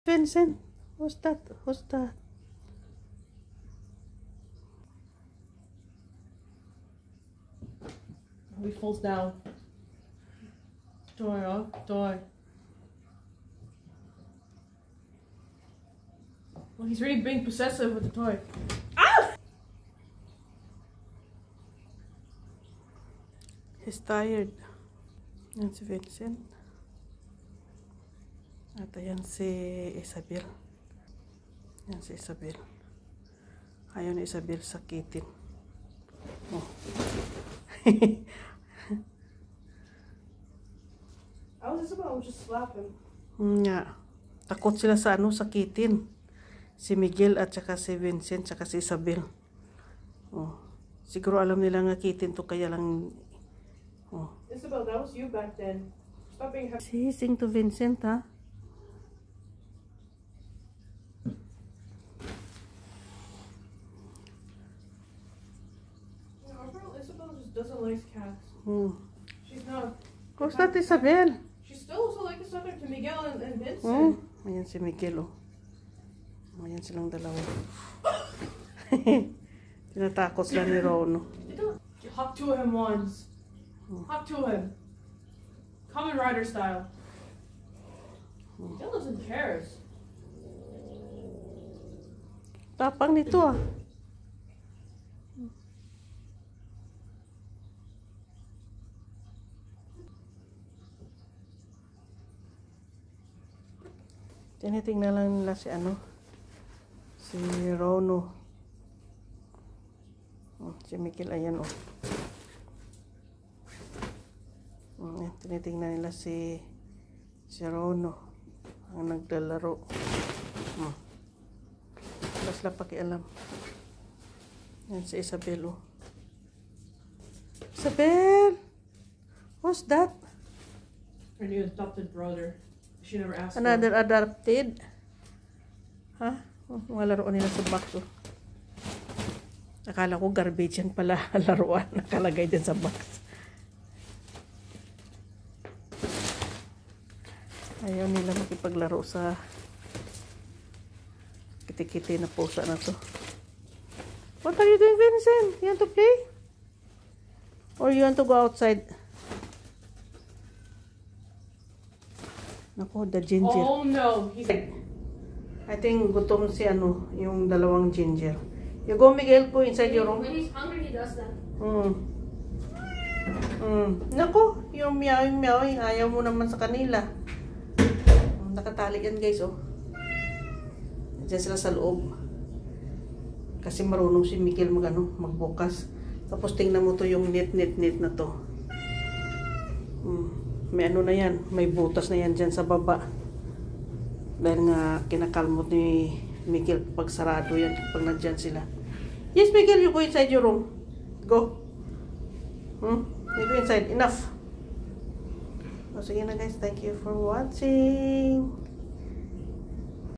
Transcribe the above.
Vincent, who's that? Who's that? He falls down. Toy, oh, toy. Well, he's really being possessive with the toy. Ah! He's tired. Yan si Vincent. At ayan si Isabel. Yan si Isabel. Ayaw ni Isabel sakitin. Oh. I was just about to just slap him. Nga. Takot sila sa sakitin. Si Miguel at saka si Vincent saka si Isabel. Oh. Siguro alam nila ngakitin to kaya lang. Oh. Isabel, that was you back then. Stop being happy. Sising to Vincent, ha? Isabel just doesn't like cats. She's not. Who's that, Isabel? She's still also like a sucker to Miguel and Vincent. Ayan si Miguel, oh. Ayan silang dalawa. Tinatakot sila ni Rono. Hop to him once. Hop to him. Kamen Rider style. Miguel doesn't care. Tapang nito, ah. Tinitingnan lang nila si si Rono. Si Miguel, ayan, oh. Tinitingnan nila si Rono ang naglalaro. Wala sila pakialam. Yan si Isabel, oh. Isabel! Who's that? Her new adopted brother. She never asked. Another adopted? Ha? Mga laruan nila sa box, oh. Akala ko garbage yan pala laruan nakalagay din sa box. Ayaw nila makipaglaro sa kiti-kiti na pusa na to. What are you doing, Vincent? You want to play? Or you want to go outside? Ako, the ginger. Oh no, he's I think gutom si yung dalawang ginger. You go, Miguel, go inside your room. When he's hungry, he does that. Naku, yung meowing, ayaw mo naman sa kanila. Nakatali yan, guys, oh. Diyan sila sa loob. Kasi marunong si Miguel magbukas. Tapos tingnan mo to yung net na to. May na yan, may butas na yan dyan sa baba. Dahil nga kinakalmot ni Miguel pag sarado yan, pag nandyan sila. Yes, Miguel, you go inside your room. Go. You go inside. Enough. O, sige na, guys. Thank you for watching.